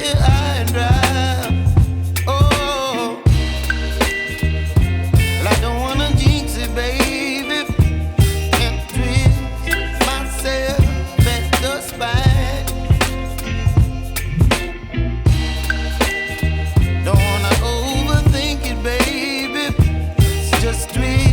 high and dry. Oh, well, I don't wanna jinx it, baby, and twist myself at the spine. Don't wanna overthink it, baby. It's just twist.